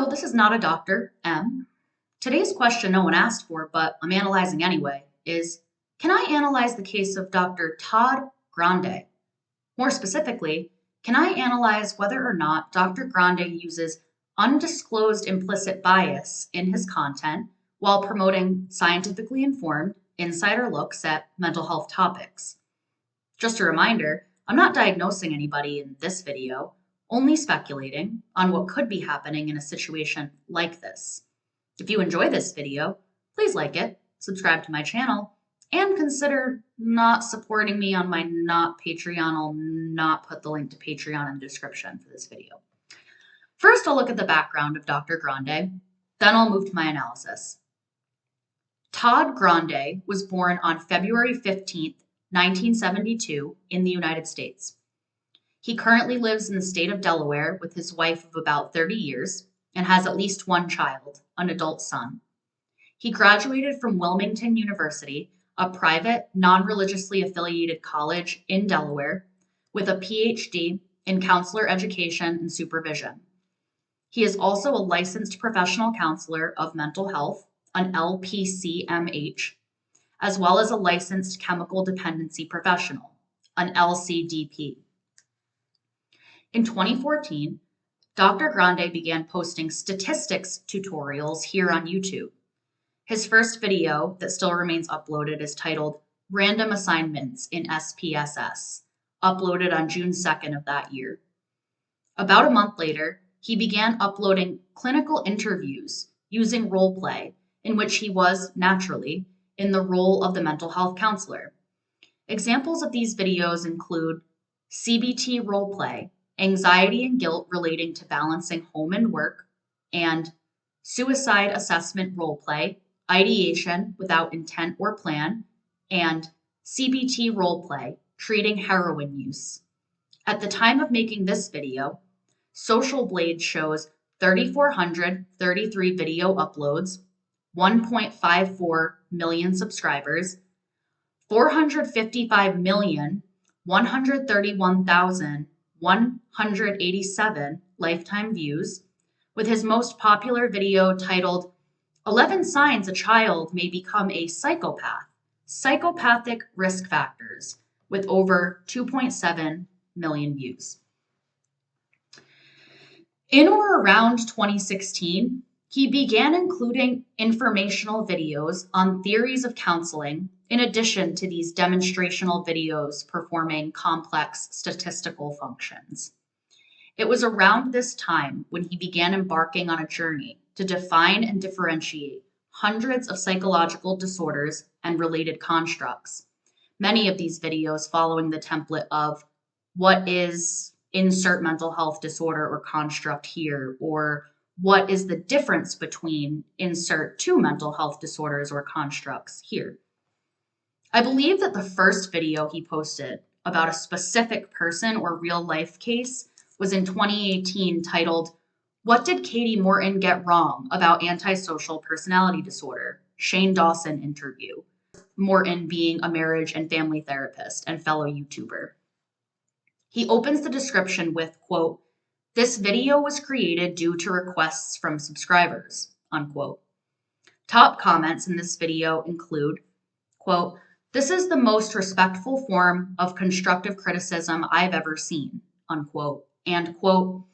Hello, this is not a doctor, M. Today's question no one asked for, but I'm analyzing anyway, is can I analyze the case of Dr. Todd Grande? More specifically, can I analyze whether or not Dr. Grande uses undisclosed implicit bias in his content while promoting scientifically informed insider looks at mental health topics? Just a reminder, I'm not diagnosing anybody in this video, only speculating on what could be happening in a situation like this. If you enjoy this video, please like it, subscribe to my channel, and consider not supporting me on my not Patreon. I'll not put the link to Patreon in the description for this video. First, I'll look at the background of Dr. Grande, then I'll move to my analysis. Todd Grande was born on February 15th, 1972 in the United States. He currently lives in the state of Delaware with his wife of about 30 years and has at least one child, an adult son. He graduated from Wilmington University, a private, non-religiously affiliated college in Delaware, with a PhD in counselor education and supervision. He is also a licensed professional counselor of mental health, an LPCMH, as well as a licensed chemical dependency professional, an LCDP. In 2014, Dr. Grande began posting statistics tutorials here on YouTube. His first video that still remains uploaded is titled Random Assignments in SPSS, uploaded on June 2nd of that year. About a month later, he began uploading clinical interviews using role play, in which he was, naturally, in the role of the mental health counselor. Examples of these videos include CBT role play, anxiety and guilt relating to balancing home and work, and suicide assessment role play, ideation without intent or plan, and CBT role play, treating heroin use. At the time of making this video, Social Blade shows 3,433 video uploads, 1.54 million subscribers, 455,131,187 lifetime views, with his most popular video titled 11 Signs a Child May Become a Psychopath, Psychopathic Risk Factors, with over 2.7 million views. In or around 2016, he began including informational videos on theories of counseling in addition to these demonstrational videos performing complex statistical functions. It was around this time when he began embarking on a journey to define and differentiate hundreds of psychological disorders and related constructs. Many of these videos following the template of what is insert mental health disorder or construct here, or what is the difference between insert two mental health disorders or constructs here. I believe that the first video he posted about a specific person or real life case was in 2018 titled, What Did Katie Morton Get Wrong About Antisocial Personality Disorder? Shane Dawson interview. Morton being a marriage and family therapist and fellow YouTuber. He opens the description with, quote, "This video was created due to requests from subscribers," unquote. Top comments in this video include, quote, "This is the most respectful form of constructive criticism I've ever seen," unquote, and, quote,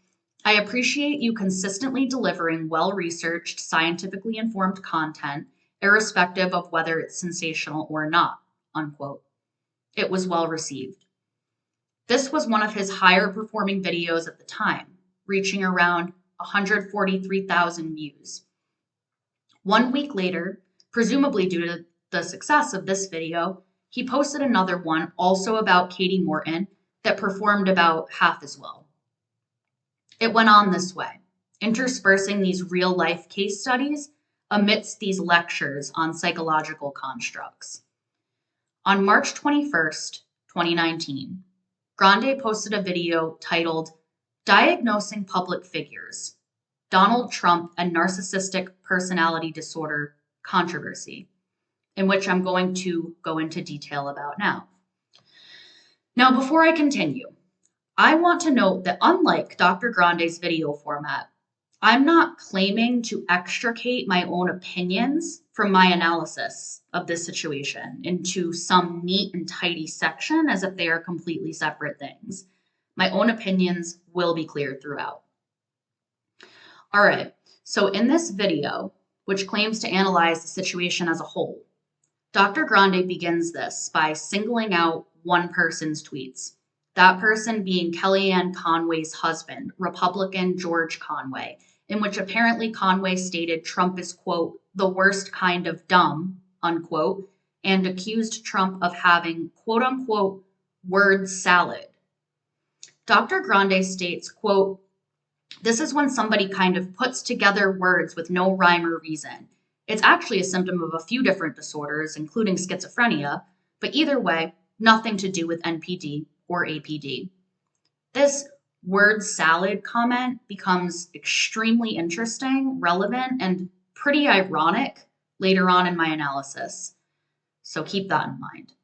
"I appreciate you consistently delivering well-researched, scientifically informed content, irrespective of whether it's sensational or not," unquote. It was well received. This was one of his higher performing videos at the time, reaching around 143,000 views. 1 week later, presumably due to the success of this video, he posted another one also about Katie Morton that performed about half as well. It went on this way, interspersing these real life case studies amidst these lectures on psychological constructs. On March 21st, 2019, Grande posted a video titled Diagnosing Public Figures, Donald Trump and Narcissistic Personality Disorder Controversy, in which I'm going to go into detail about now. Now, before I continue, I want to note that unlike Dr. Grande's video format, I'm not claiming to extricate my own opinions from my analysis of this situation into some neat and tidy section as if they are completely separate things. My own opinions will be clear throughout. All right, so in this video, which claims to analyze the situation as a whole, Dr. Grande begins this by singling out one person's tweets, that person being Kellyanne Conway's husband, Republican George Conway, in which apparently Conway stated Trump is, quote, the worst kind of dumb, unquote, and accused Trump of having, quote unquote, word salad. Dr. Grande states, quote, this is when somebody kind of puts together words with no rhyme or reason. It's actually a symptom of a few different disorders, including schizophrenia, but either way, nothing to do with NPD or APD. This word salad comment becomes extremely interesting, relevant, and pretty ironic later on in my analysis. So keep that in mind.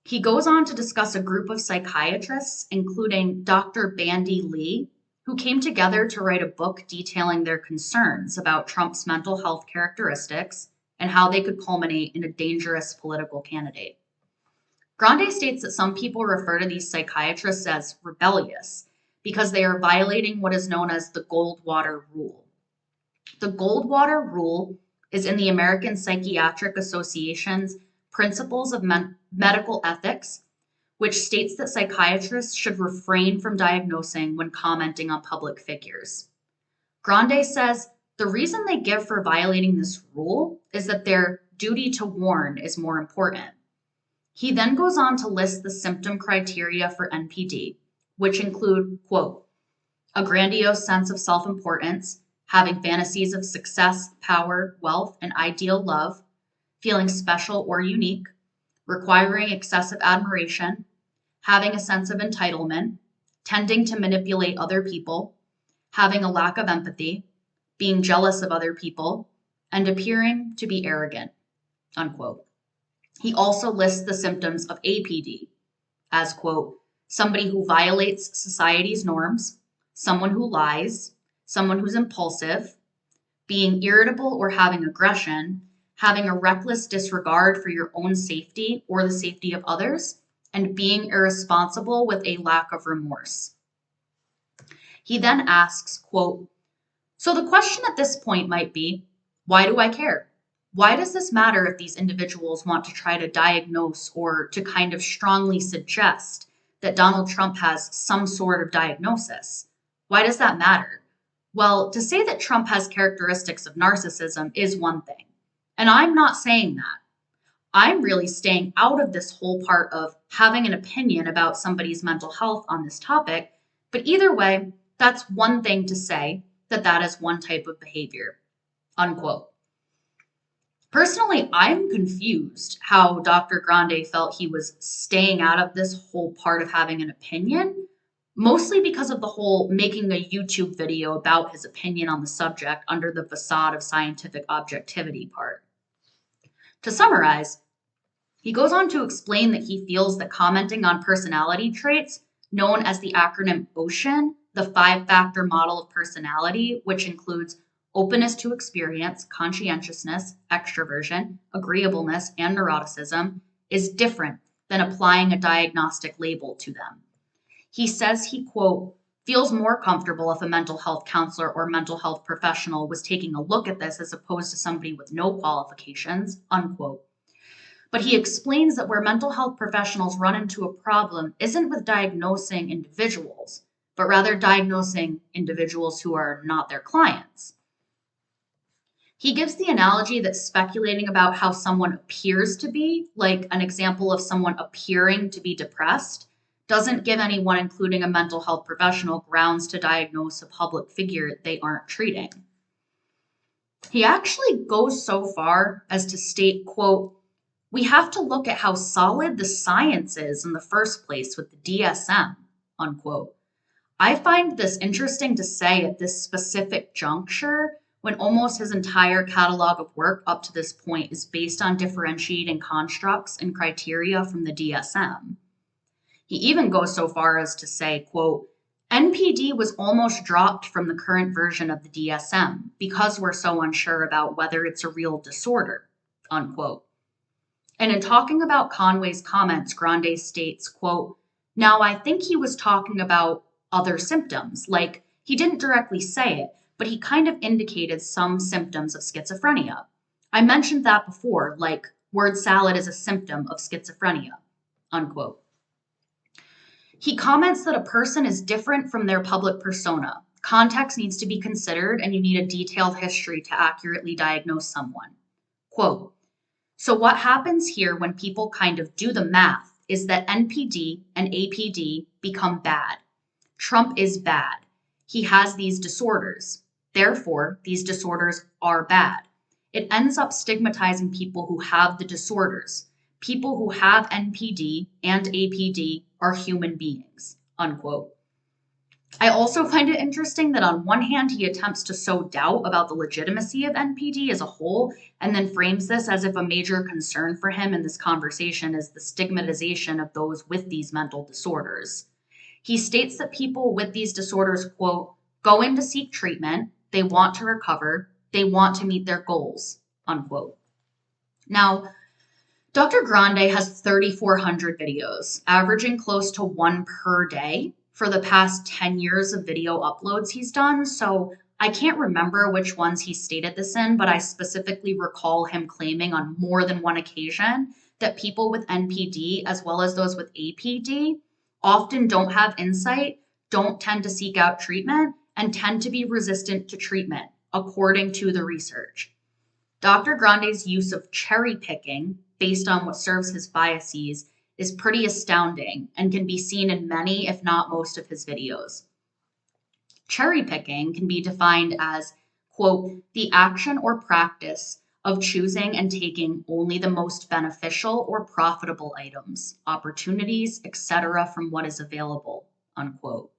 He goes on to discuss a group of psychiatrists, including Dr. Bandy Lee, who came together to write a book detailing their concerns about Trump's mental health characteristics and how they could culminate in a dangerous political candidate. Grande states that some people refer to these psychiatrists as rebellious because they are violating what is known as the Goldwater Rule. The Goldwater Rule is in the American Psychiatric Association's Principles of Medical Ethics, which states that psychiatrists should refrain from diagnosing when commenting on public figures. Grande says the reason they give for violating this rule is that their duty to warn is more important. He then goes on to list the symptom criteria for NPD, which include, quote, a grandiose sense of self-importance, having fantasies of success, power, wealth, and ideal love, feeling special or unique, requiring excessive admiration, having a sense of entitlement, tending to manipulate other people, having a lack of empathy, being jealous of other people, and appearing to be arrogant, unquote. He also lists the symptoms of APD as, quote, somebody who violates society's norms, someone who lies, someone who's impulsive, being irritable or having aggression, having a reckless disregard for your own safety or the safety of others, and being irresponsible with a lack of remorse. He then asks, quote, so the question at this point might be, why do I care? Why does this matter if these individuals want to try to diagnose or to kind of strongly suggest that Donald Trump has some sort of diagnosis? Why does that matter? Well, to say that Trump has characteristics of narcissism is one thing, and I'm not saying that. I'm really staying out of this whole part of having an opinion about somebody's mental health on this topic, but either way, that's one thing to say that that is one type of behavior, unquote. Personally, I'm confused how Dr. Grande felt he was staying out of this whole part of having an opinion, mostly because of the whole making a YouTube video about his opinion on the subject under the facade of scientific objectivity part. To summarize, he goes on to explain that he feels that commenting on personality traits, known as the acronym OCEAN, the 5-factor model of personality, which includes openness to experience, conscientiousness, extroversion, agreeableness, and neuroticism, is different than applying a diagnostic label to them. He says he, quote, feels more comfortable if a mental health counselor or mental health professional was taking a look at this as opposed to somebody with no qualifications, unquote. But he explains that where mental health professionals run into a problem isn't with diagnosing individuals, but rather diagnosing individuals who are not their clients. He gives the analogy that speculating about how someone appears to be, like an example of someone appearing to be depressed, doesn't give anyone, including a mental health professional, grounds to diagnose a public figure they aren't treating. He actually goes so far as to state, quote, we have to look at how solid the science is in the first place with the DSM, unquote. I find this interesting to say at this specific juncture when almost his entire catalog of work up to this point is based on differentiating constructs and criteria from the DSM. He even goes so far as to say, quote, NPD was almost dropped from the current version of the DSM because we're so unsure about whether it's a real disorder, unquote. And in talking about Conway's comments, Grande states, quote, "Now I think he was talking about other symptoms, like he didn't directly say it, but he kind of indicated some symptoms of schizophrenia. I mentioned that before, like word salad is a symptom of schizophrenia," unquote. He comments that a person is different from their public persona. Context needs to be considered, and you need a detailed history to accurately diagnose someone. Quote, "So what happens here when people kind of do the math is that NPD and APD become bad. Trump is bad. He has these disorders. Therefore, these disorders are bad. It ends up stigmatizing people who have the disorders. People who have NPD and APD are human beings," unquote. I also find it interesting that on one hand, he attempts to sow doubt about the legitimacy of NPD as a whole, and then frames this as if a major concern for him in this conversation is the stigmatization of those with these mental disorders. He states that people with these disorders, quote, "go in to seek treatment, they want to recover, they want to meet their goals," unquote. Now, Dr. Grande has 3,400 videos, averaging close to one per day for the past 10 years of video uploads he's done. So I can't remember which ones he stated this in, but I specifically recall him claiming on more than one occasion that people with NPD, as well as those with APD, often don't have insight, don't tend to seek out treatment, and tend to be resistant to treatment, according to the research. Dr. Grande's use of cherry picking based on what serves his biases is pretty astounding and can be seen in many, if not most, of his videos. Cherry picking can be defined as, quote, "the action or practice of choosing and taking only the most beneficial or profitable items, opportunities, etc. from what is available," unquote.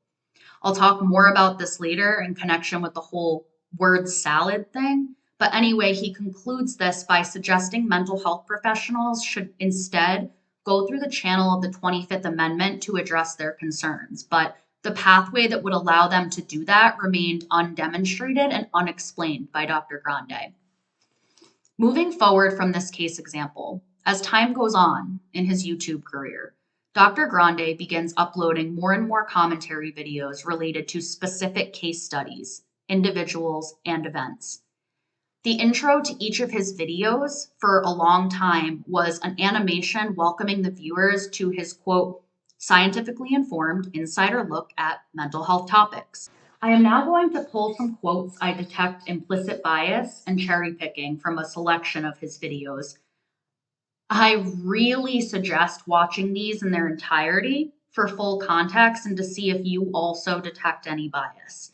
I'll talk more about this later in connection with the whole word salad thing. But anyway, he concludes this by suggesting mental health professionals should instead go through the channel of the 25th Amendment to address their concerns. But the pathway that would allow them to do that remained undemonstrated and unexplained by Dr. Grande. Moving forward from this case example, as time goes on in his YouTube career, Dr. Grande begins uploading more and more commentary videos related to specific case studies, individuals, and events. The intro to each of his videos for a long time was an animation welcoming the viewers to his, quote, "scientifically informed insider look at mental health topics." I am now going to pull some quotes I detect implicit bias and cherry picking from a selection of his videos. I really suggest watching these in their entirety for full context and to see if you also detect any bias.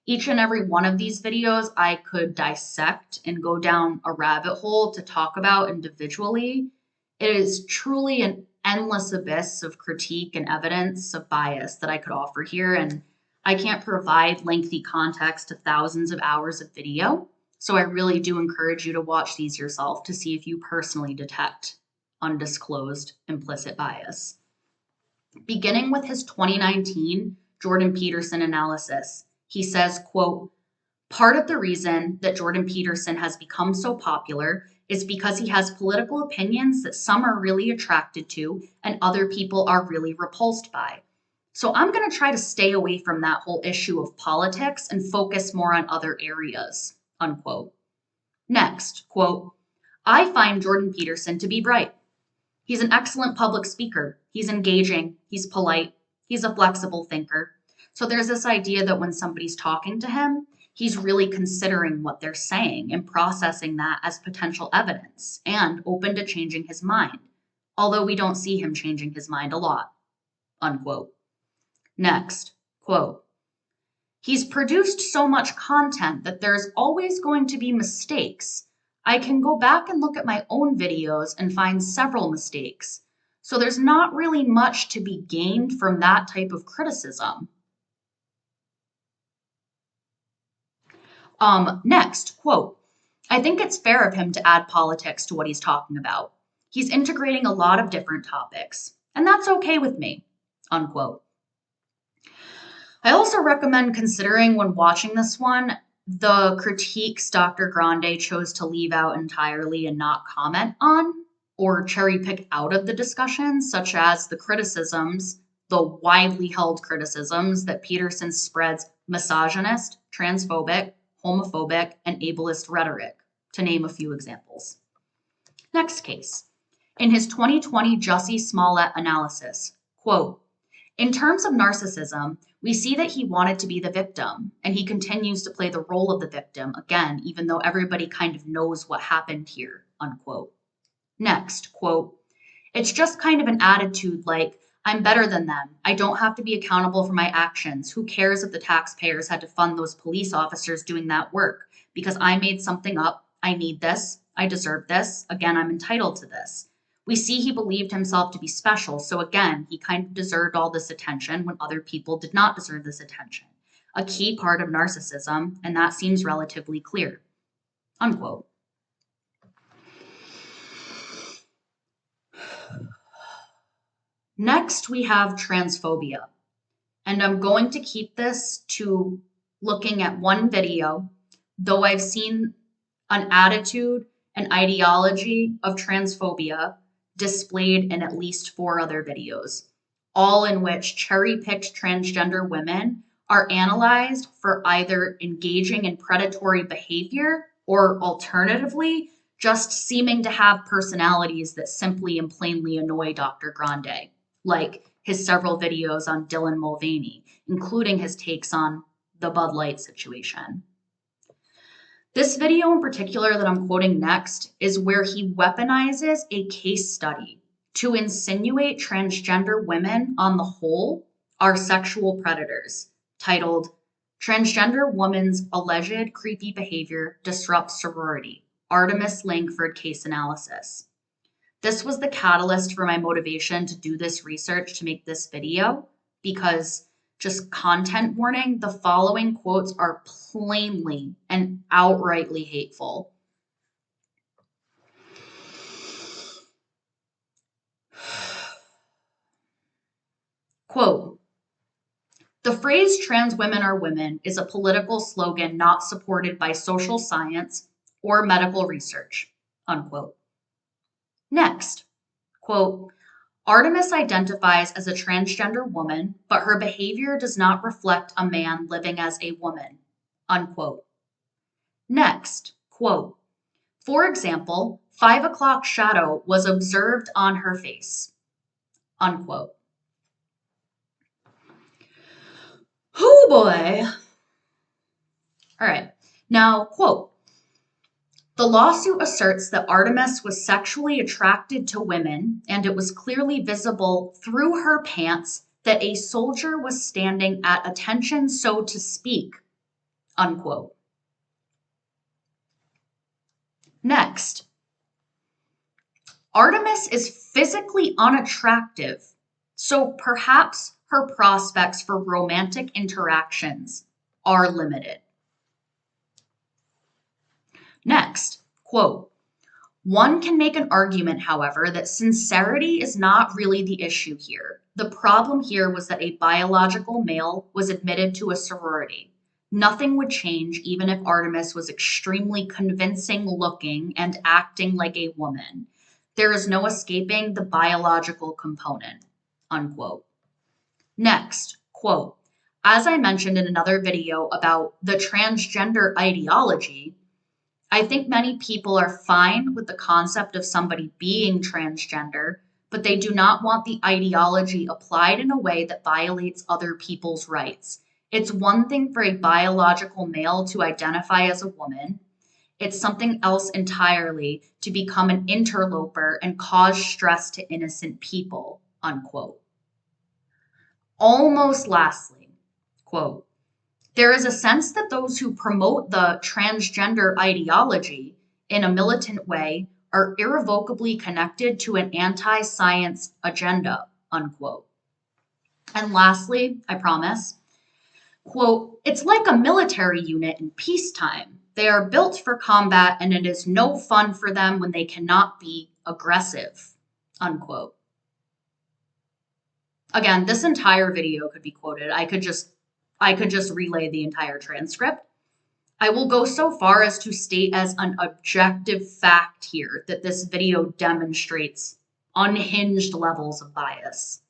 Each and every one of these videos I could dissect and go down a rabbit hole to talk about individually. It is truly an endless abyss of critique and evidence of bias that I could offer here, and I can't provide lengthy context to thousands of hours of video, so I really do encourage you to watch these yourself to see if you personally detect undisclosed implicit bias. Beginning with his 2019 Jordan Peterson analysis, he says, quote, "Part of the reason that Jordan Peterson has become so popular is because he has political opinions that some are really attracted to and other people are really repulsed by. So I'm going to try to stay away from that whole issue of politics and focus more on other areas," unquote. Next, quote, "I find Jordan Peterson to be bright. He's an excellent public speaker. He's engaging. He's polite. He's a flexible thinker. So there's this idea that when somebody's talking to him, he's really considering what they're saying and processing that as potential evidence and open to changing his mind, although we don't see him changing his mind a lot," unquote. Next, quote, "He's produced so much content that there's always going to be mistakes. I can go back and look at my own videos and find several mistakes. So there's not really much to be gained from that type of criticism." Next, quote, "I think it's fair of him to add politics to what he's talking about. He's integrating a lot of different topics, and that's okay with me," unquote. I also recommend considering when watching this one the critiques Dr. Grande chose to leave out entirely and not comment on or cherry pick out of the discussion, such as the criticisms, the widely held criticisms that Peterson spreads misogynist, transphobic, homophobic, and ableist rhetoric, to name a few examples. Next case. In his 2020 Jussie Smollett analysis, quote, in terms of narcissism, we see that he wanted to be the victim, and he continues to play the role of the victim, again, even though everybody kind of knows what happened here, unquote. Next, quote, it's just kind of an attitude like, I'm better than them. I don't have to be accountable for my actions. Who cares if the taxpayers had to fund those police officers doing that work? Because I made something up. I need this. I deserve this. Again, I'm entitled to this. We see he believed himself to be special. So again, he kind of deserved all this attention when other people did not deserve this attention. A key part of narcissism, and that seems relatively clear. Unquote. Next, we have transphobia. And I'm going to keep this to looking at one video, though I've seen an attitude and ideology of transphobia displayed in at least 4 other videos, all in which cherry-picked transgender women are analyzed for either engaging in predatory behavior or alternatively, just seeming to have personalities that simply and plainly annoy Dr. Grande, like his several videos on Dylan Mulvaney, including his takes on the Bud Light situation. This video in particular that I'm quoting next is where he weaponizes a case study to insinuate transgender women on the whole are sexual predators, titled Transgender Woman's Alleged Creepy Behavior Disrupts Sorority, Artemis Langford Case Analysis. This was the catalyst for my motivation to do this research to make this video, because just content warning, the following quotes are plainly and outrightly hateful. Quote, the phrase trans women are women is a political slogan not supported by social science or medical research, unquote. Next, quote, Artemis identifies as a transgender woman, but her behavior does not reflect a man living as a woman, unquote. Next, quote, for example, 5 o'clock shadow was observed on her face, unquote. Oh boy. All right, now, quote, the lawsuit asserts that Artemis was sexually attracted to women, and it was clearly visible through her pants that a soldier was standing at attention, so to speak, unquote. Next, Artemis is physically unattractive, so perhaps her prospects for romantic interactions are limited. Next, quote, one can make an argument, however, that sincerity is not really the issue here. The problem here was that a biological male was admitted to a sorority. Nothing would change even if Artemis was extremely convincing looking and acting like a woman. There is no escaping the biological component, unquote. Next, quote, as I mentioned in another video about the transgender ideology, I think many people are fine with the concept of somebody being transgender, but they do not want the ideology applied in a way that violates other people's rights. It's one thing for a biological male to identify as a woman. It's something else entirely to become an interloper and cause stress to innocent people, unquote. Almost lastly, quote, there is a sense that those who promote the transgender ideology in a militant way are irrevocably connected to an anti-science agenda, unquote. And lastly, I promise, quote, it's like a military unit in peacetime. They are built for combat and it is no fun for them when they cannot be aggressive, unquote. Again, this entire video could be quoted. I could just I could just relay the entire transcript. I will go so far as to state as an objective fact here that this video demonstrates unhinged levels of bias.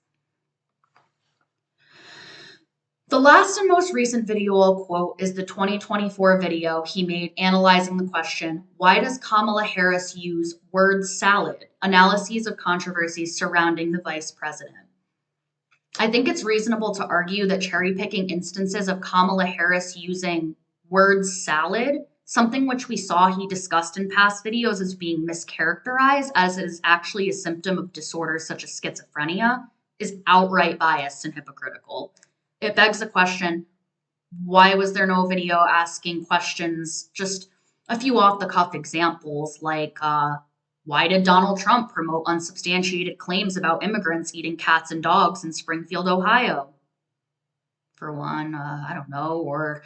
The last and most recent video I'll quote is the 2024 video he made analyzing the question, why does Kamala Harris use word salad? Analyses of controversies surrounding the vice president. I think it's reasonable to argue that cherry-picking instances of Kamala Harris using word salad, something which we saw he discussed in past videos as being mischaracterized as it is actually a symptom of disorders such as schizophrenia, is outright biased and hypocritical. It begs the question, why was there no video asking questions, just a few off-the-cuff examples like, why did Donald Trump promote unsubstantiated claims about immigrants eating cats and dogs in Springfield, Ohio? For one, I don't know. Or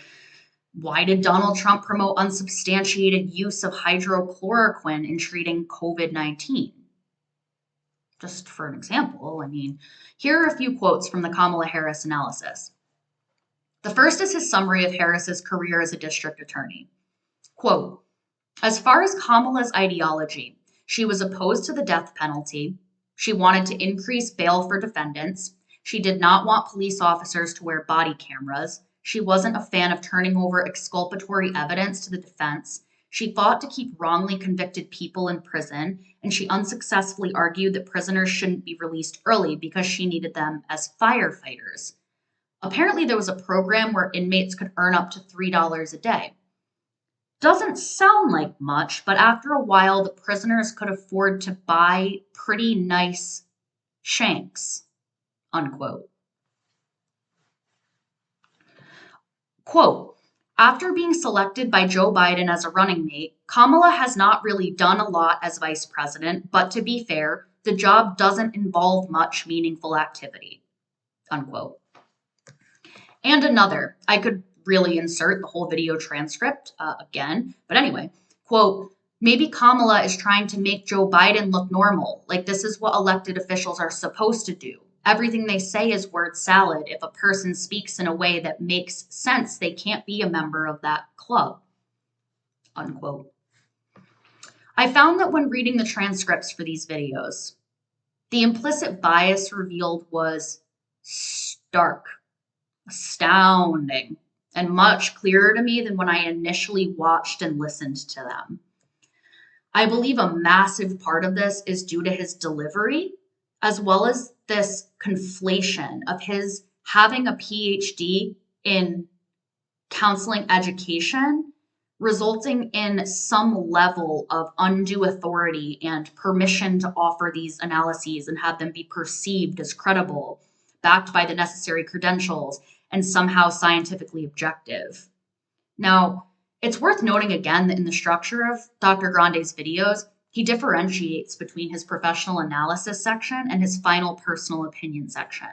why did Donald Trump promote unsubstantiated use of hydrochloroquine in treating COVID-19? Just for an example, I mean, here are a few quotes from the Kamala Harris analysis. The first is his summary of Harris's career as a district attorney. Quote, as far as Kamala's ideology, she was opposed to the death penalty. She wanted to increase bail for defendants. She did not want police officers to wear body cameras. She wasn't a fan of turning over exculpatory evidence to the defense. She fought to keep wrongly convicted people in prison, and she unsuccessfully argued that prisoners shouldn't be released early because she needed them as firefighters. Apparently, there was a program where inmates could earn up to $3 a day. Doesn't sound like much, but after a while, the prisoners could afford to buy pretty nice shanks, unquote. Quote, after being selected by Joe Biden as a running mate, Kamala has not really done a lot as vice president, but to be fair, the job doesn't involve much meaningful activity, unquote. And another, I could really insert the whole video transcript again, but anyway, quote, maybe Kamala is trying to make Joe Biden look normal, like this is what elected officials are supposed to do. Everything they say is word salad. If a person speaks in a way that makes sense, they can't be a member of that club, unquote. I found that when reading the transcripts for these videos, the implicit bias revealed was stark, astounding, and much clearer to me than when I initially watched and listened to them. I believe a massive part of this is due to his delivery, as well as this conflation of his having a PhD in counseling education, resulting in some level of undue authority and permission to offer these analyses and have them be perceived as credible, backed by the necessary credentials, and somehow scientifically objective. Now, it's worth noting again that in the structure of Dr. Grande's videos, he differentiates between his professional analysis section and his final personal opinion section.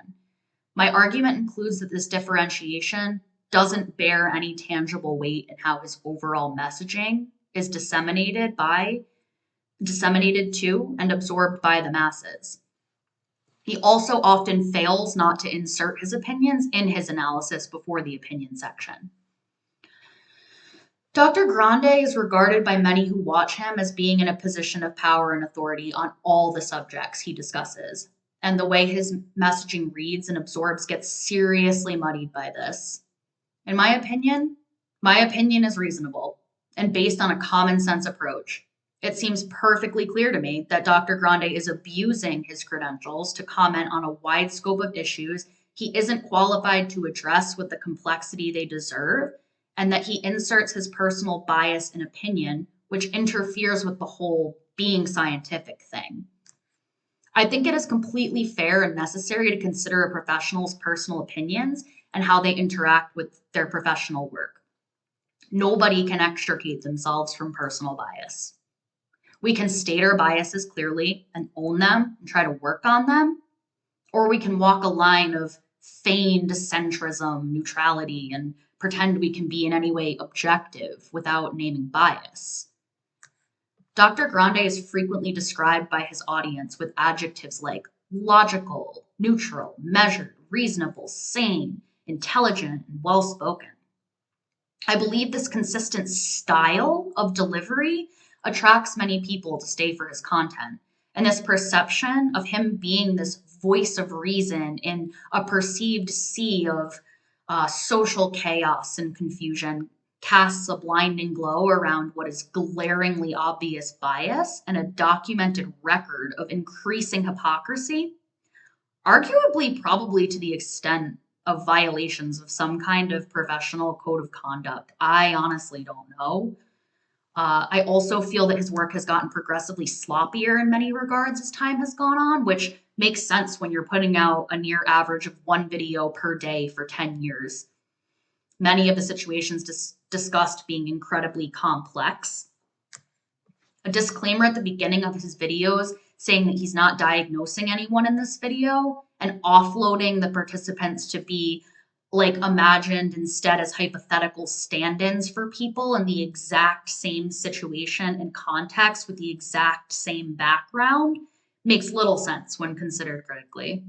My argument includes that this differentiation doesn't bear any tangible weight in how his overall messaging is disseminated to and absorbed by the masses. He also often fails not to insert his opinions in his analysis before the opinion section. Dr. Grande is regarded by many who watch him as being in a position of power and authority on all the subjects he discusses, and the way his messaging reads and absorbs gets seriously muddied by this. In my opinion is reasonable and based on a common sense approach. It seems perfectly clear to me that Dr. Grande is abusing his credentials to comment on a wide scope of issues he isn't qualified to address with the complexity they deserve, and that he inserts his personal bias and opinion, which interferes with the whole being scientific thing. I think it is completely fair and necessary to consider a professional's personal opinions and how they interact with their professional work. Nobody can extricate themselves from personal bias. We can state our biases clearly and own them and try to work on them, or we can walk a line of feigned centrism, neutrality, and pretend we can be in any way objective without naming bias. Dr. Grande is frequently described by his audience with adjectives like logical, neutral, measured, reasonable, sane, intelligent, and well-spoken. I believe this consistent style of delivery attracts many people to stay for his content. And this perception of him being this voice of reason in a perceived sea of social chaos and confusion casts a blinding glow around what is glaringly obvious bias and a documented record of increasing hypocrisy, arguably probably to the extent of violations of some kind of professional code of conduct. I honestly don't know. I also feel that his work has gotten progressively sloppier in many regards as time has gone on, which makes sense when you're putting out a near average of one video per day for 10 years. Many of the situations discussed being incredibly complex. A disclaimer at the beginning of his videos saying that he's not diagnosing anyone in this video and offloading the participants to be like imagined instead as hypothetical stand-ins for people in the exact same situation and context with the exact same background makes little sense when considered critically.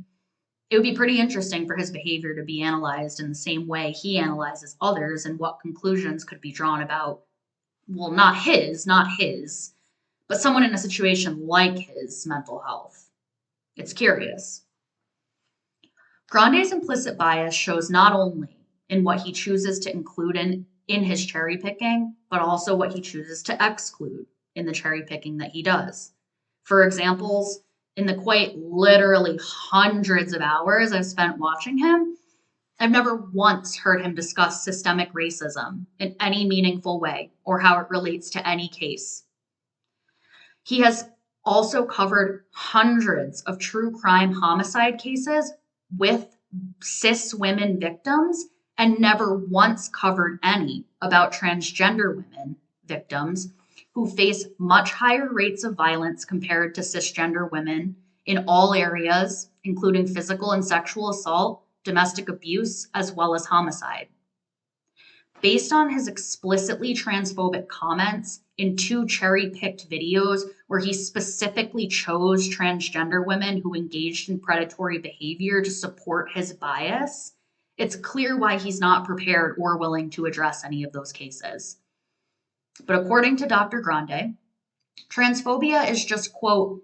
It would be pretty interesting for his behavior to be analyzed in the same way he analyzes others and what conclusions could be drawn about, well, not his, but someone in a situation like his mental health. It's curious. Grande's implicit bias shows not only in what he chooses to include in his cherry picking, but also what he chooses to exclude in the cherry picking that he does. For examples, in the quite literally hundreds of hours I've spent watching him, I've never once heard him discuss systemic racism in any meaningful way or how it relates to any case. He has also covered hundreds of true crime homicide cases with cis women victims and never once covered any about transgender women victims who face much higher rates of violence compared to cisgender women in all areas, including physical and sexual assault, domestic abuse, as well as homicide. Based on his explicitly transphobic comments in 2 cherry-picked videos where he specifically chose transgender women who engaged in predatory behavior to support his bias, it's clear why he's not prepared or willing to address any of those cases. But according to Dr. Grande, transphobia is just, quote,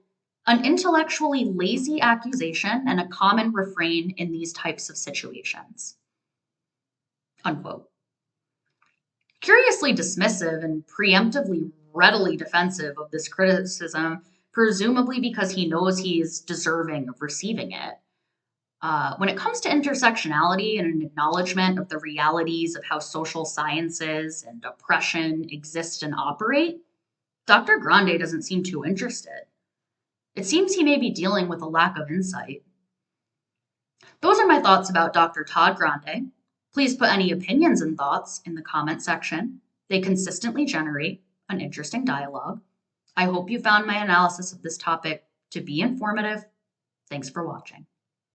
an intellectually lazy accusation and a common refrain in these types of situations, unquote. Curiously dismissive and preemptively readily defensive of this criticism, presumably because he knows he is deserving of receiving it. When it comes to intersectionality and an acknowledgement of the realities of how social sciences and oppression exist and operate, Dr. Grande doesn't seem too interested. It seems he may be dealing with a lack of insight. Those are my thoughts about Dr. Todd Grande. Please put any opinions and thoughts in the comment section. They consistently generate an interesting dialogue. I hope you found my analysis of this topic to be informative. Thanks for watching.